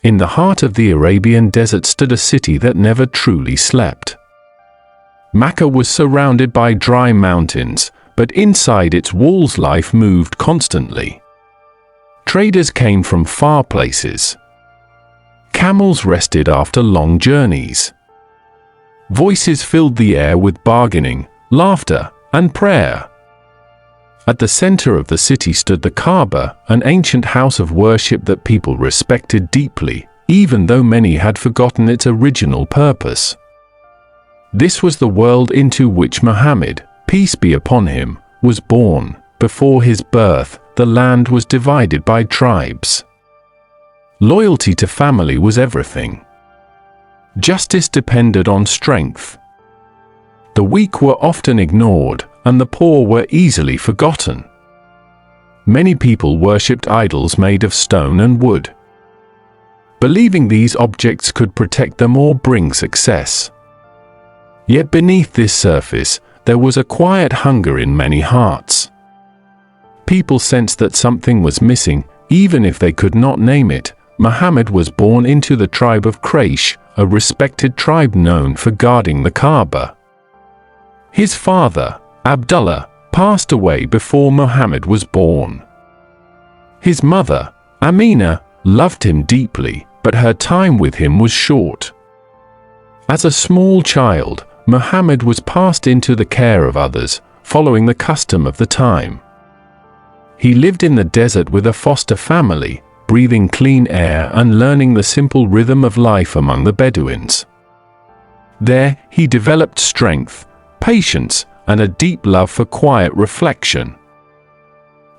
In the heart of the Arabian desert stood a city that never truly slept. Mecca was surrounded by dry mountains, but inside its walls life moved constantly. Traders came from far places. Camels rested after long journeys. Voices filled the air with bargaining, laughter, and prayer. At the center of the city stood the Kaaba, an ancient house of worship that people respected deeply, even though many had forgotten its original purpose. This was the world into which Muhammad, peace be upon him, was born. Before his birth, the land was divided by tribes. Loyalty to family was everything. Justice depended on strength. The weak were often ignored, and the poor were easily forgotten. Many people worshipped idols made of stone and wood, believing these objects could protect them or bring success. Yet beneath this surface, there was a quiet hunger in many hearts. People sensed that something was missing, even if they could not name it. Muhammad was born into the tribe of Quraysh, a respected tribe known for guarding the Kaaba. His father, Abdullah, passed away before Muhammad was born. His mother, Amina, loved him deeply, but her time with him was short. As a small child, Muhammad was passed into the care of others, following the custom of the time. He lived in the desert with a foster family, breathing clean air and learning the simple rhythm of life among the Bedouins. There, he developed strength, patience, and a deep love for quiet reflection.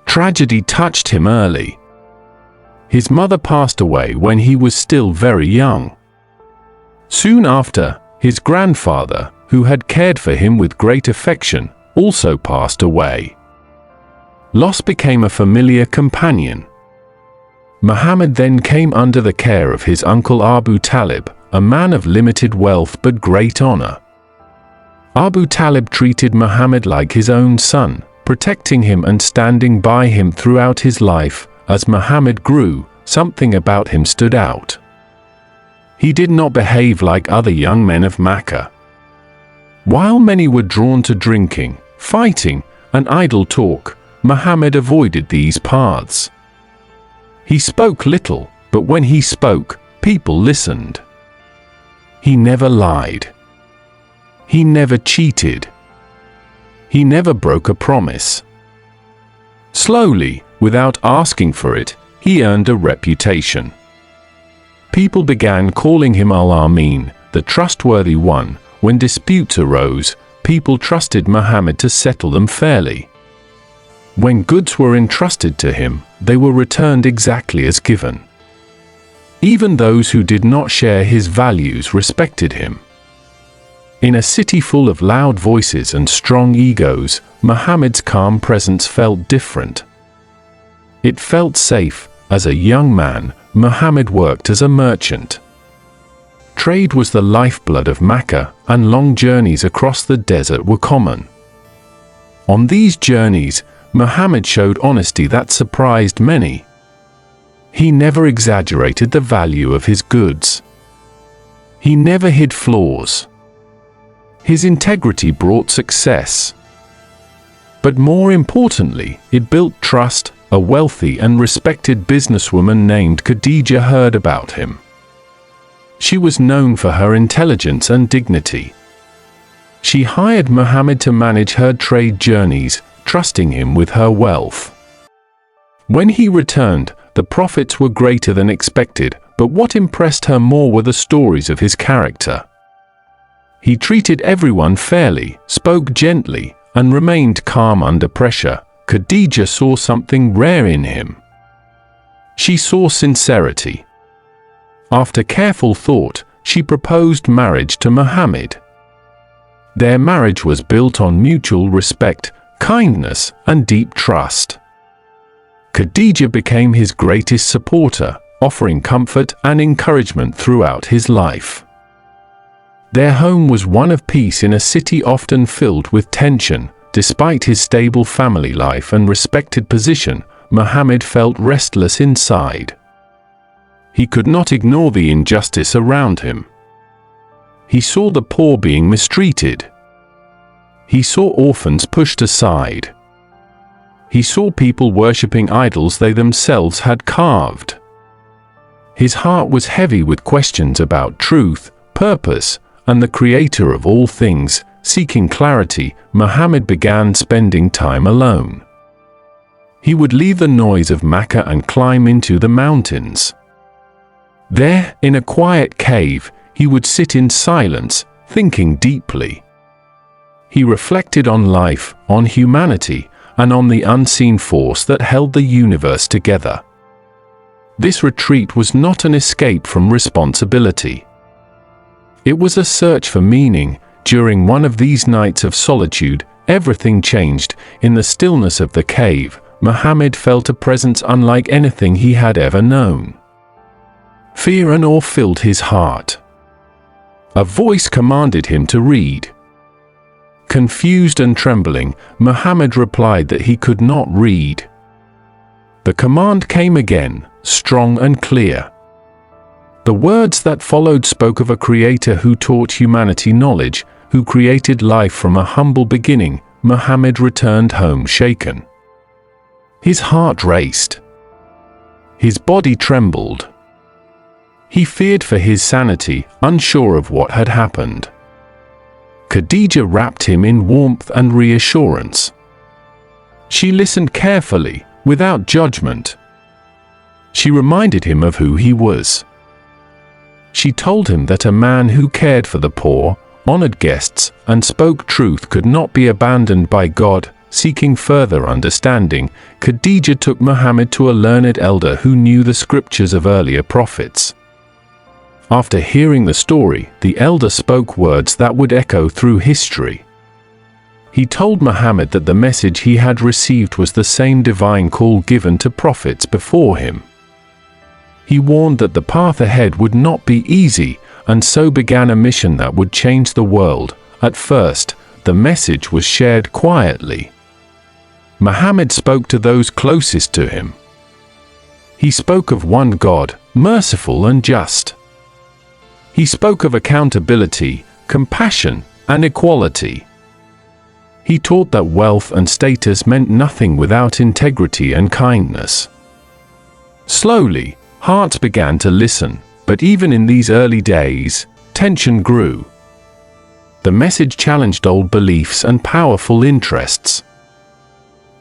Tragedy touched him early. His mother passed away when he was still very young. Soon after, his grandfather, who had cared for him with great affection, also passed away. Loss became a familiar companion. Muhammad then came under the care of his uncle Abu Talib, a man of limited wealth but great honor. Abu Talib treated Muhammad like his own son, protecting him and standing by him throughout his life. As Muhammad grew, something about him stood out. He did not behave like other young men of Mecca. While many were drawn to drinking, fighting, and idle talk, Muhammad avoided these paths. He spoke little, but when he spoke, people listened. He never lied. He never cheated. He never broke a promise. Slowly, without asking for it, he earned a reputation. People began calling him Al-Amin, the trustworthy one. When disputes arose, people trusted Muhammad to settle them fairly. When goods were entrusted to him, they were returned exactly as given. Even those who did not share his values respected him. In a city full of loud voices and strong egos, Muhammad's calm presence felt different. It felt safe. As a young man, Muhammad worked as a merchant. Trade was the lifeblood of Mecca, and long journeys across the desert were common. On these journeys, Muhammad showed honesty that surprised many. He never exaggerated the value of his goods. He never hid flaws. His integrity brought success. But more importantly, it built trust. A wealthy and respected businesswoman named Khadija heard about him. She was known for her intelligence and dignity. She hired Muhammad to manage her trade journeys, trusting him with her wealth. When he returned, the profits were greater than expected, but what impressed her more were the stories of his character. He treated everyone fairly, spoke gently, and remained calm under pressure. Khadija saw something rare in him. She saw sincerity. After careful thought, she proposed marriage to Muhammad. Their marriage was built on mutual respect, kindness, and deep trust. Khadija became his greatest supporter, offering comfort and encouragement throughout his life. Their home was one of peace in a city often filled with tension. Despite his stable family life and respected position, Muhammad felt restless inside. He could not ignore the injustice around him. He saw the poor being mistreated. He saw orphans pushed aside. He saw people worshipping idols they themselves had carved. His heart was heavy with questions about truth, purpose, and the Creator of all things. Seeking clarity, Muhammad began spending time alone. He would leave the noise of Mecca and climb into the mountains. There, in a quiet cave, he would sit in silence, thinking deeply. He reflected on life, on humanity, and on the unseen force that held the universe together. This retreat was not an escape from responsibility. It was a search for meaning. During one of these nights of solitude, everything changed. In the stillness of the cave, Muhammad felt a presence unlike anything he had ever known. Fear and awe filled his heart. A voice commanded him to read. Confused and trembling, Muhammad replied that he could not read. The command came again, strong and clear. The words that followed spoke of a creator who taught humanity knowledge, who created life from a humble beginning. Muhammad returned home shaken. His heart raced. His body trembled. He feared for his sanity, unsure of what had happened. Khadija wrapped him in warmth and reassurance. She listened carefully, without judgment. She reminded him of who he was. She told him that a man who cared for the poor, honored guests, and spoke truth could not be abandoned by God. Seeking further understanding, Khadija took Muhammad to a learned elder who knew the scriptures of earlier prophets. After hearing the story, the elder spoke words that would echo through history. He told Muhammad that the message he had received was the same divine call given to prophets before him. He warned that the path ahead would not be easy, and so began a mission that would change the world. At first, the message was shared quietly. Muhammad spoke to those closest to him. He spoke of one God, merciful and just. He spoke of accountability, compassion, and equality. He taught that wealth and status meant nothing without integrity and kindness. Slowly, hearts began to listen, but even in these early days, tension grew. The message challenged old beliefs and powerful interests.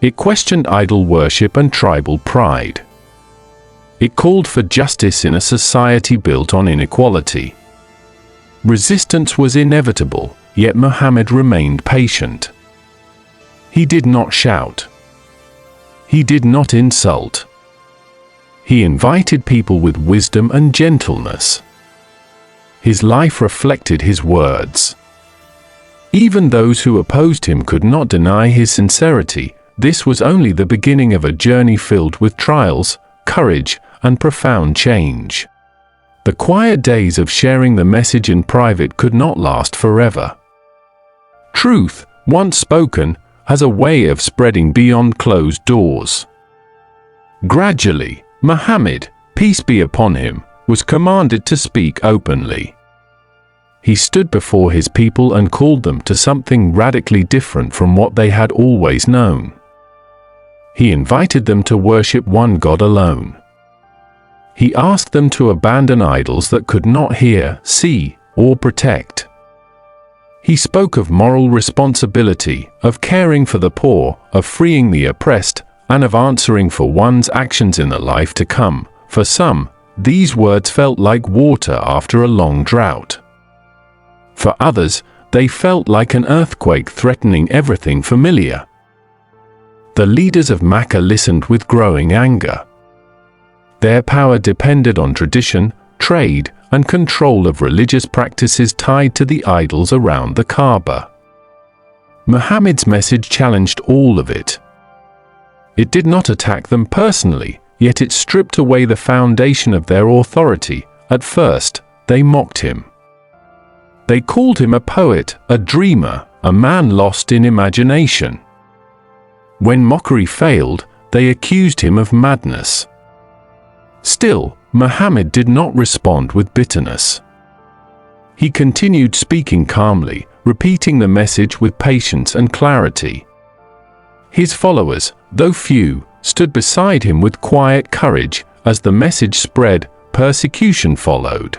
It questioned idol worship and tribal pride. It called for justice in a society built on inequality. Resistance was inevitable, yet Muhammad remained patient. He did not shout. He did not insult. He invited people with wisdom and gentleness. His life reflected his words. Even those who opposed him could not deny his sincerity. This was only the beginning of a journey filled with trials, courage, and profound change. The quiet days of sharing the message in private could not last forever. Truth, once spoken, has a way of spreading beyond closed doors. Gradually, Muhammad, peace be upon him, was commanded to speak openly. He stood before his people and called them to something radically different from what they had always known. He invited them to worship one God alone. He asked them to abandon idols that could not hear, see, or protect. He spoke of moral responsibility, of caring for the poor, of freeing the oppressed, and of answering for one's actions in the life to come. For some, these words felt like water after a long drought. For others, they felt like an earthquake threatening everything familiar. The leaders of Mecca listened with growing anger. Their power depended on tradition, trade, and control of religious practices tied to the idols around the Kaaba. Muhammad's message challenged all of it. It did not attack them personally, yet it stripped away the foundation of their authority. At first, they mocked him. They called him a poet, a dreamer, a man lost in imagination. When mockery failed, they accused him of madness. Still, Muhammad did not respond with bitterness. He continued speaking calmly, repeating the message with patience and clarity. His followers, though few, stood beside him with quiet courage. As the message spread, persecution followed.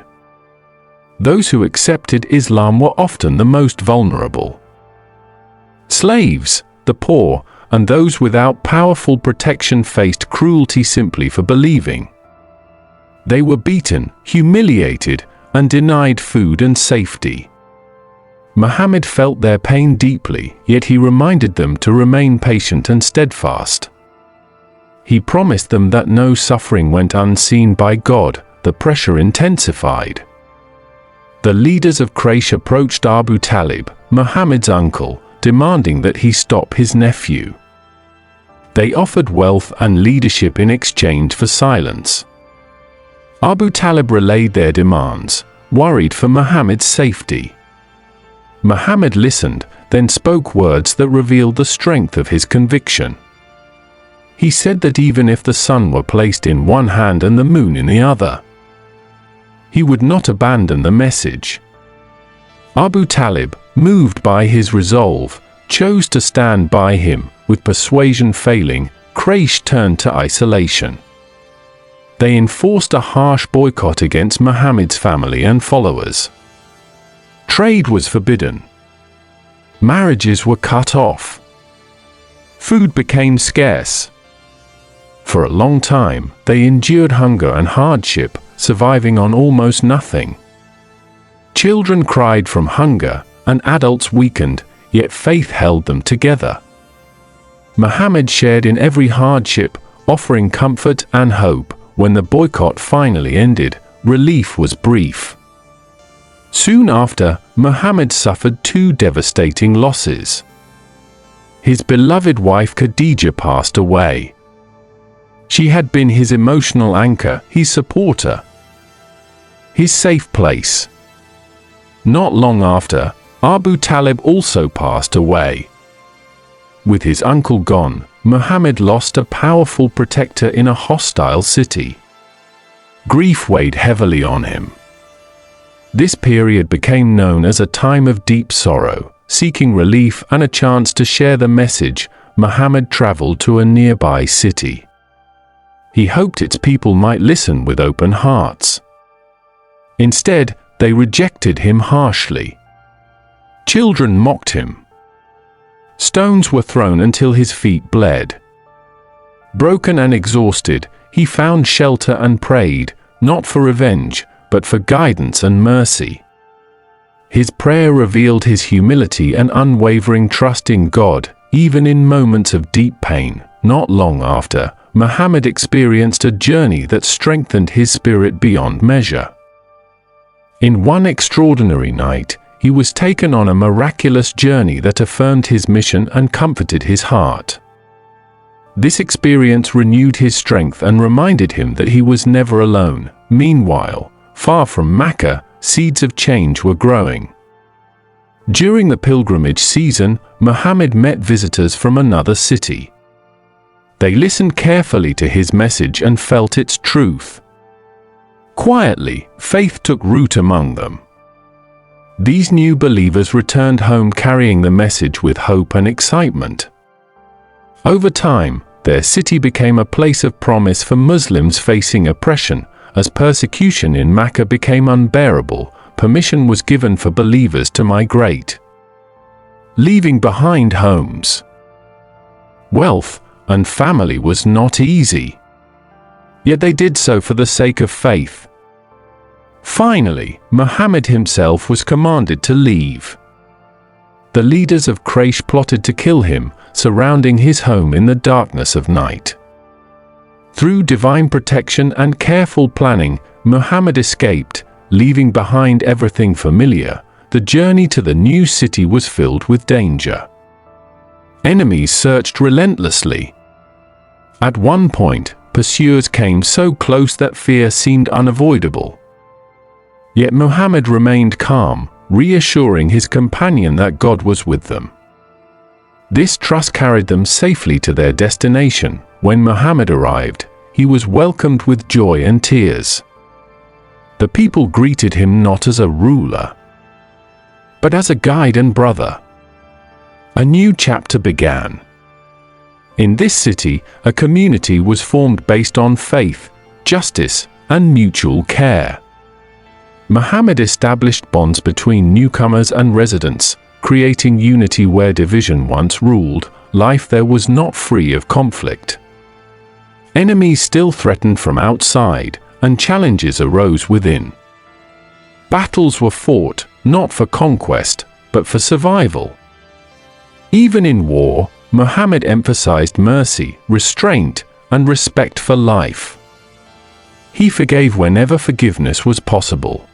Those who accepted Islam were often the most vulnerable. Slaves, the poor, and those without powerful protection faced cruelty simply for believing. They were beaten, humiliated, and denied food and safety. Muhammad felt their pain deeply, yet he reminded them to remain patient and steadfast. He promised them that no suffering went unseen by God. The pressure intensified. The leaders of Quraysh approached Abu Talib, Muhammad's uncle, demanding that he stop his nephew. They offered wealth and leadership in exchange for silence. Abu Talib relayed their demands, worried for Muhammad's safety. Muhammad listened, then spoke words that revealed the strength of his conviction. He said that even if the sun were placed in one hand and the moon in the other, he would not abandon the message. Abu Talib, moved by his resolve, chose to stand by him. With persuasion failing, Quraysh turned to isolation. They enforced a harsh boycott against Muhammad's family and followers. Trade was forbidden. Marriages were cut off. Food became scarce. For a long time, they endured hunger and hardship, surviving on almost nothing. Children cried from hunger, and adults weakened, yet faith held them together. Muhammad shared in every hardship, offering comfort and hope. When the boycott finally ended, relief was brief. Soon after, Muhammad suffered two devastating losses. His beloved wife Khadija passed away. She had been his emotional anchor, his supporter, his safe place. Not long after, Abu Talib also passed away. With his uncle gone, Muhammad lost a powerful protector in a hostile city. Grief weighed heavily on him. This period became known as a time of deep sorrow. Seeking relief and a chance to share the message, Muhammad traveled to a nearby city. He hoped its people might listen with open hearts. Instead, they rejected him harshly. Children mocked him. Stones were thrown until his feet bled. Broken and exhausted, he found shelter and prayed, not for revenge, but for guidance and mercy. His prayer revealed his humility and unwavering trust in God, even in moments of deep pain. Not long after, Muhammad experienced a journey that strengthened his spirit beyond measure. In one extraordinary night, he was taken on a miraculous journey that affirmed his mission and comforted his heart. This experience renewed his strength and reminded him that he was never alone. Meanwhile, far from Mecca, seeds of change were growing. During the pilgrimage season, Muhammad met visitors from another city. They listened carefully to his message and felt its truth. Quietly, faith took root among them. These new believers returned home carrying the message with hope and excitement. Over time, their city became a place of promise for Muslims facing oppression. As persecution in Mecca became unbearable, permission was given for believers to migrate, leaving behind homes, wealth, and family was not easy. Yet they did so for the sake of faith. Finally, Muhammad himself was commanded to leave. The leaders of Quraysh plotted to kill him, surrounding his home in the darkness of night. Through divine protection and careful planning, Muhammad escaped, leaving behind everything familiar. The journey to the new city was filled with danger. Enemies searched relentlessly. At one point, pursuers came so close that fear seemed unavoidable. Yet Muhammad remained calm, reassuring his companion that God was with them. This trust carried them safely to their destination. When Muhammad arrived, he was welcomed with joy and tears. The people greeted him not as a ruler, but as a guide and brother. A new chapter began. In this city, a community was formed based on faith, justice, and mutual care. Muhammad established bonds between newcomers and residents, creating unity where division once ruled. Life there was not free of conflict. Enemies still threatened from outside, and challenges arose within. Battles were fought, not for conquest, but for survival. Even in war, Muhammad emphasized mercy, restraint, and respect for life. He forgave whenever forgiveness was possible.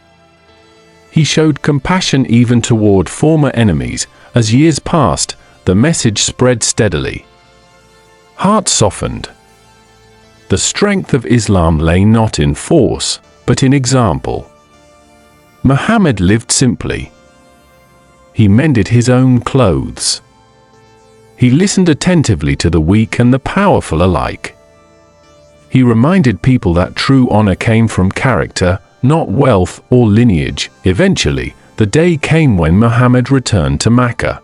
He showed compassion even toward former enemies. As years passed, the message spread steadily. Hearts softened. The strength of Islam lay not in force, but in example. Muhammad lived simply. He mended his own clothes. He listened attentively to the weak and the powerful alike. He reminded people that true honor came from character, not wealth or lineage. Eventually, the day came when Muhammad returned to Mecca.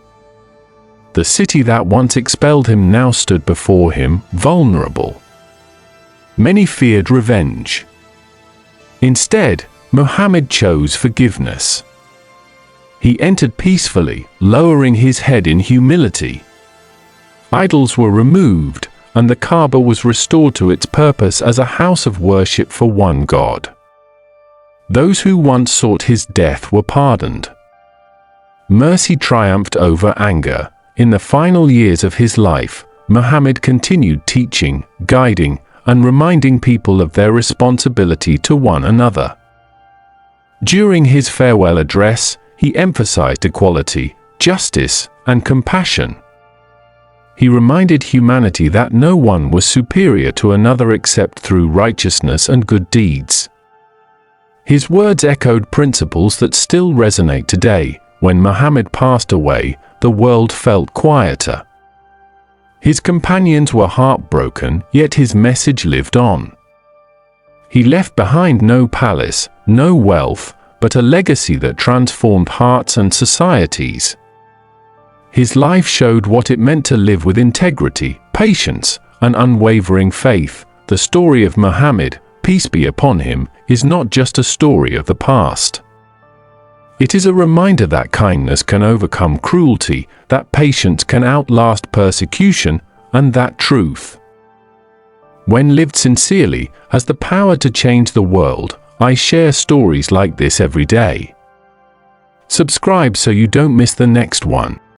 The city that once expelled him now stood before him, vulnerable. Many feared revenge. Instead, Muhammad chose forgiveness. He entered peacefully, lowering his head in humility. Idols were removed, and the Kaaba was restored to its purpose as a house of worship for one God. Those who once sought his death were pardoned. Mercy triumphed over anger. In the final years of his life, Muhammad continued teaching, guiding, and reminding people of their responsibility to one another. During his farewell address, he emphasized equality, justice, and compassion. He reminded humanity that no one was superior to another except through righteousness and good deeds. His words echoed principles that still resonate today. When Muhammad passed away, the world felt quieter. His companions were heartbroken, yet his message lived on. He left behind no palace, no wealth, but a legacy that transformed hearts and societies. His life showed what it meant to live with integrity, patience, and unwavering faith. The story of Muhammad, peace be upon him, is not just a story of the past. It is a reminder that kindness can overcome cruelty, that patience can outlast persecution, and that truth, when lived sincerely, has the power to change the world. I share stories like this every day. Subscribe so you don't miss the next one.